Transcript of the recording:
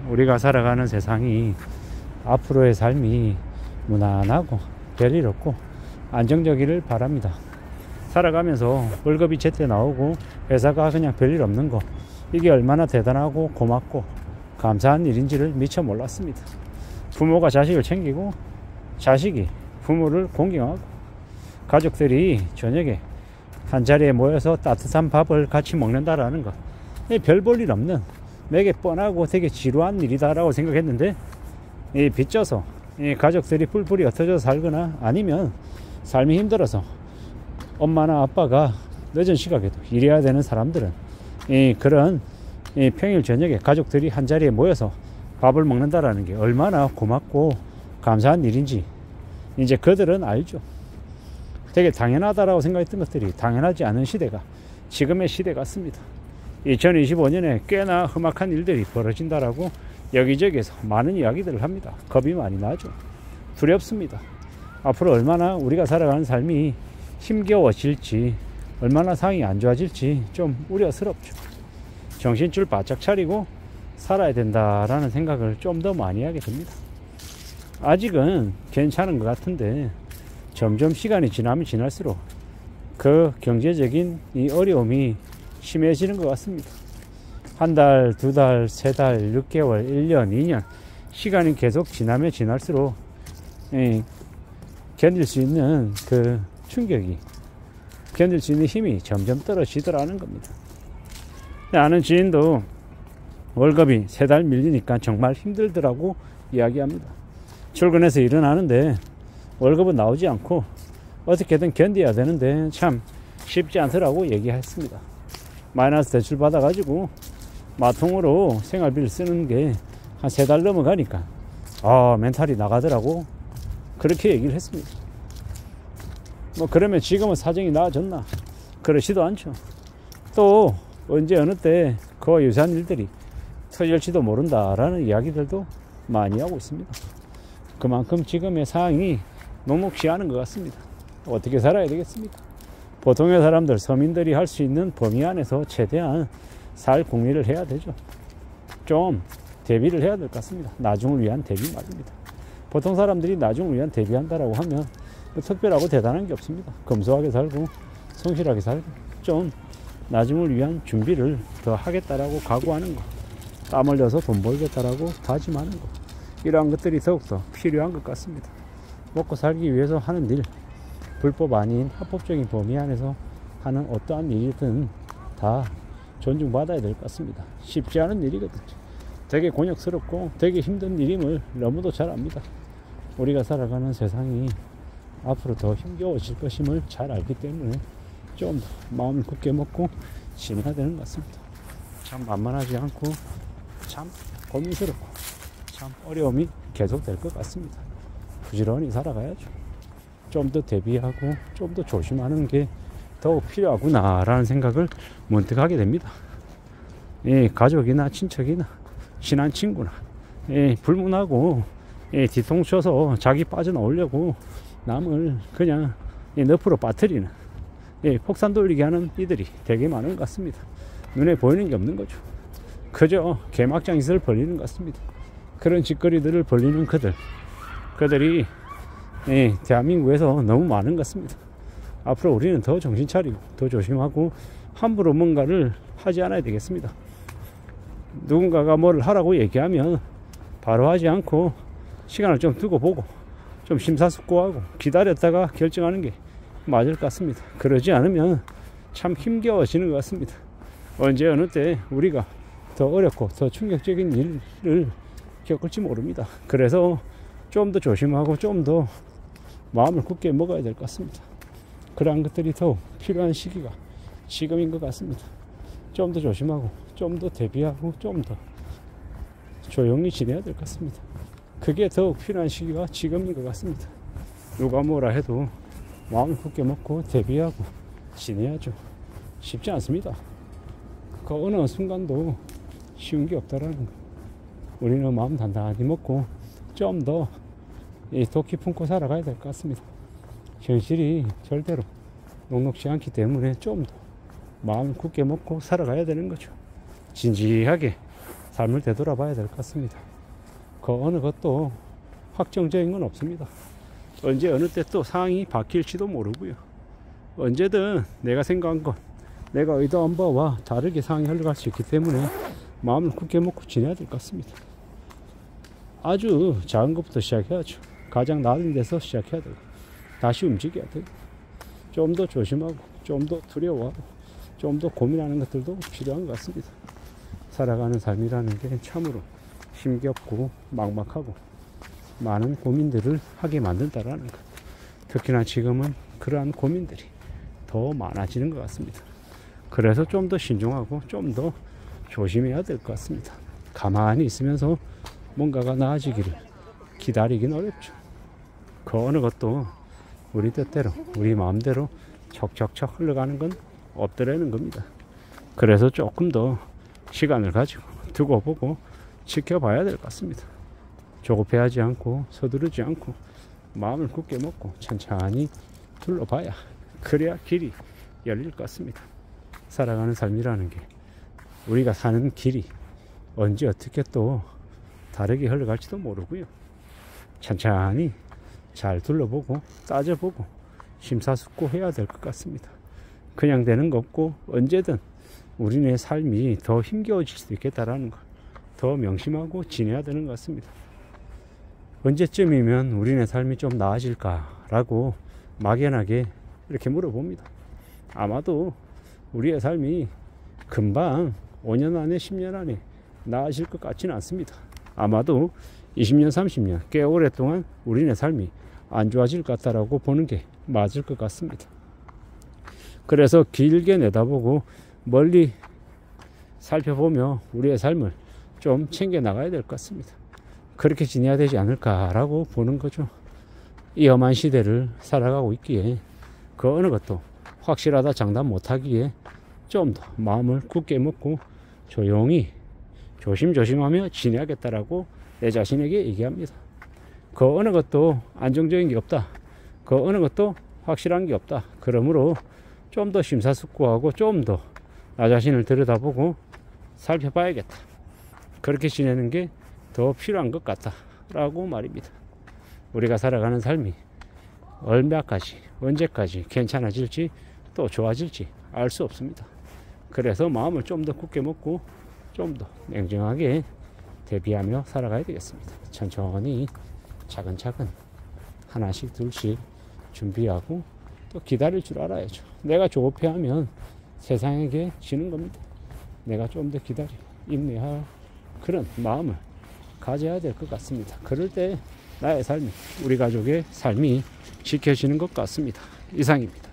우리가 살아가는 세상이 앞으로의 삶이 무난하고 별일 없고 안정적이를 바랍니다. 살아가면서 월급이 제때 나오고 회사가 그냥 별일 없는 거, 이게 얼마나 대단하고 고맙고 감사한 일인지를 미처 몰랐습니다. 부모가 자식을 챙기고 자식이 부모를 공경하고 가족들이 저녁에 한자리에 모여서 따뜻한 밥을 같이 먹는다라는 거, 별 볼 일 없는 되게 뻔하고 되게 지루한 일이다라고 생각했는데, 빚져서 가족들이 뿔뿔이 흩어져 살거나 아니면 삶이 힘들어서 엄마나 아빠가 늦은 시각에도 일해야 되는 사람들은 그런 평일 저녁에 가족들이 한자리에 모여서 밥을 먹는다라는 게 얼마나 고맙고 감사한 일인지 이제 그들은 알죠. 되게 당연하다라고 생각했던 것들이 당연하지 않은 시대가 지금의 시대 같습니다. 2025년에 꽤나 험악한 일들이 벌어진다라고 여기저기에서 많은 이야기들을 합니다. 겁이 많이 나죠. 두렵습니다. 앞으로 얼마나 우리가 살아가는 삶이 힘겨워질지, 얼마나 상황이 안 좋아질지 좀 우려스럽죠. 정신줄 바짝 차리고 살아야 된다라는 생각을 좀 더 많이 하게 됩니다. 아직은 괜찮은 것 같은데 점점 시간이 지나면 지날수록 그 경제적인 이 어려움이 심해지는 것 같습니다. 한 달, 두 달, 세 달, 6개월, 1년, 2년 시간이 계속 지나면 지날수록 견딜 수 있는 그 충격이, 견딜 수 있는 힘이 점점 떨어지더라는 겁니다. 아는 지인도 월급이 세 달 밀리니까 정말 힘들더라고 이야기합니다. 출근해서 일은 하는데 월급은 나오지 않고 어떻게든 견뎌야 되는데 참 쉽지 않더라고 얘기했습니다. 마이너스 대출 받아가지고 마통으로 생활비를 쓰는 게 한 세 달 넘어가니까 멘탈이 나가더라고 그렇게 얘기를 했습니다. 뭐 그러면 지금은 사정이 나아졌나? 그렇지도 않죠. 또 언제 어느 때 그와 유사한 일들이 터질지도 모른다라는 이야기들도 많이 하고 있습니다. 그만큼 지금의 상황이 녹록지 않은 것 같습니다. 어떻게 살아야 되겠습니까? 보통의 사람들, 서민들이 할 수 있는 범위 안에서 최대한 살 궁리를 해야 되죠. 좀 대비를 해야 될 것 같습니다. 나중을 위한 대비 말입니다. 보통 사람들이 나중을 위한 대비한다라고 하면 뭐 특별하고 대단한 게 없습니다. 검소하게 살고 성실하게 살고 좀 나중을 위한 준비를 더 하겠다라고 각오하는 거, 땀 흘려서 돈 벌겠다라고 다짐하는 거, 이러한 것들이 더욱더 필요한 것 같습니다. 먹고 살기 위해서 하는 일, 불법 아닌 합법적인 범위 안에서 하는 어떠한 일이든 다 존중받아야 될 것 같습니다. 쉽지 않은 일이거든요. 되게 곤욕스럽고 되게 힘든 일임을 너무도 잘 압니다. 우리가 살아가는 세상이 앞으로 더 힘겨워질 것임을 잘 알기 때문에 좀 더 마음을 굳게 먹고 지내야 되는 것 같습니다. 참 만만하지 않고 참 고민스럽고 참 어려움이 계속될 것 같습니다. 부지런히 살아가야죠. 좀 더 대비하고 좀 더 조심하는 게 더욱 필요하구나 라는 생각을 문득 하게 됩니다. 가족이나 친척이나 친한 친구나 불문하고 뒤통쳐서 자기 빠져나오려고 남을 그냥 늪으로 빠뜨리는 폭산 돌리게 하는 이들이 되게 많은 것 같습니다. 눈에 보이는 게 없는 거죠. 그저 개막장짓을 벌리는 것 같습니다. 그런 짓거리들을 벌리는 그들이 대한민국에서 너무 많은 것 같습니다. 앞으로 우리는 더 정신 차리고 더 조심하고 함부로 뭔가를 하지 않아야 되겠습니다. 누군가가 뭐를 하라고 얘기하면 바로 하지 않고 시간을 좀 두고 보고 좀 심사숙고하고 기다렸다가 결정하는 게 맞을 것 같습니다. 그러지 않으면 참 힘겨워지는 것 같습니다. 언제 어느 때 우리가 더 어렵고 더 충격적인 일을 겪을지 모릅니다. 그래서 좀 더 조심하고 좀 더 마음을 굳게 먹어야 될 것 같습니다. 그러한 것들이 더 필요한 시기가 지금인 것 같습니다. 좀 더 조심하고 좀 더 대비하고 좀 더 조용히 지내야 될 것 같습니다. 그게 더욱 필요한 시기가 지금인 것 같습니다. 누가 뭐라 해도 마음을 굳게 먹고 대비하고 지내야죠. 쉽지 않습니다. 그 어느 순간도 쉬운 게 없다라는 거. 우리는 마음 단단히 먹고 좀 더 더 깊은코 살아가야 될 것 같습니다. 현실이 절대로 녹록지 않기 때문에 좀 더 마음을 굳게 먹고 살아가야 되는 거죠. 진지하게 삶을 되돌아봐야 될 것 같습니다. 그 어느 것도 확정적인 건 없습니다. 언제 어느 때 또 상황이 바뀔지도 모르고요. 언제든 내가 생각한 것, 내가 의도한 바와 다르게 상황이 흘러갈 수 있기 때문에 마음을 굳게 먹고 지내야 될 것 같습니다. 아주 작은 것부터 시작해야죠. 가장 낮은 데서 시작해야 되고 다시 움직여야 되고 좀 더 조심하고 좀 더 두려워하고 좀 더 고민하는 것들도 필요한 것 같습니다. 살아가는 삶이라는 게 참으로 힘겹고 막막하고 많은 고민들을 하게 만든다라는 것. 특히나 지금은 그러한 고민들이 더 많아지는 것 같습니다. 그래서 좀 더 신중하고 좀 더 조심해야 될 것 같습니다. 가만히 있으면서 뭔가가 나아지기를 기다리긴 어렵죠. 그 어느 것도 우리 뜻대로 우리 마음대로 척척척 흘러가는 건 없더라는 겁니다. 그래서 조금 더 시간을 가지고 두고 보고 지켜봐야 될 것 같습니다. 조급해하지 않고 서두르지 않고 마음을 굳게 먹고 천천히 둘러봐야 그래야 길이 열릴 것 같습니다. 살아가는 삶이라는 게 우리가 사는 길이 언제 어떻게 또 다르게 흘러갈지도 모르고요. 천천히 잘 둘러보고 따져보고 심사숙고해야 될 것 같습니다. 그냥 되는 거 없고 언제든 우리네 삶이 더 힘겨워질 수도 있겠다라는 거 더 명심하고 지내야 되는 것 같습니다. 언제쯤이면 우리네 삶이 좀 나아질까라고 막연하게 이렇게 물어봅니다. 아마도 우리의 삶이 금방 5년 안에 10년 안에 나아질 것 같지는 않습니다. 아마도 20년 30년 꽤 오랫동안 우리네 삶이 안 좋아질 것 같다라고 보는 게 맞을 것 같습니다. 그래서 길게 내다보고 멀리 살펴보며 우리의 삶을 좀 챙겨 나가야 될 것 같습니다. 그렇게 지내야 되지 않을까라고 보는 거죠. 이 험한 시대를 살아가고 있기에 그 어느 것도 확실하다 장담 못하기에 좀 더 마음을 굳게 먹고 조용히 조심조심하며 지내야겠다라고 내 자신에게 얘기합니다. 그 어느 것도 안정적인 게 없다. 그 어느 것도 확실한 게 없다. 그러므로 좀 더 심사숙고하고 좀 더 나 자신을 들여다보고 살펴봐야겠다. 그렇게 지내는 게 더 필요한 것 같다 라고 말입니다. 우리가 살아가는 삶이 얼마까지 언제까지 괜찮아질지 또 좋아질지 알 수 없습니다. 그래서 마음을 좀 더 굳게 먹고 좀 더 냉정하게 대비하며 살아가야 되겠습니다. 천천히 차근차근 하나씩 둘씩 준비하고 또 기다릴 줄 알아야죠. 내가 조급해하면 세상에게 지는 겁니다. 내가 좀 더 기다리고 인내할 그런 마음을 가져야 될 것 같습니다. 그럴 때 나의 삶이 우리 가족의 삶이 지켜지는 것 같습니다. 이상입니다.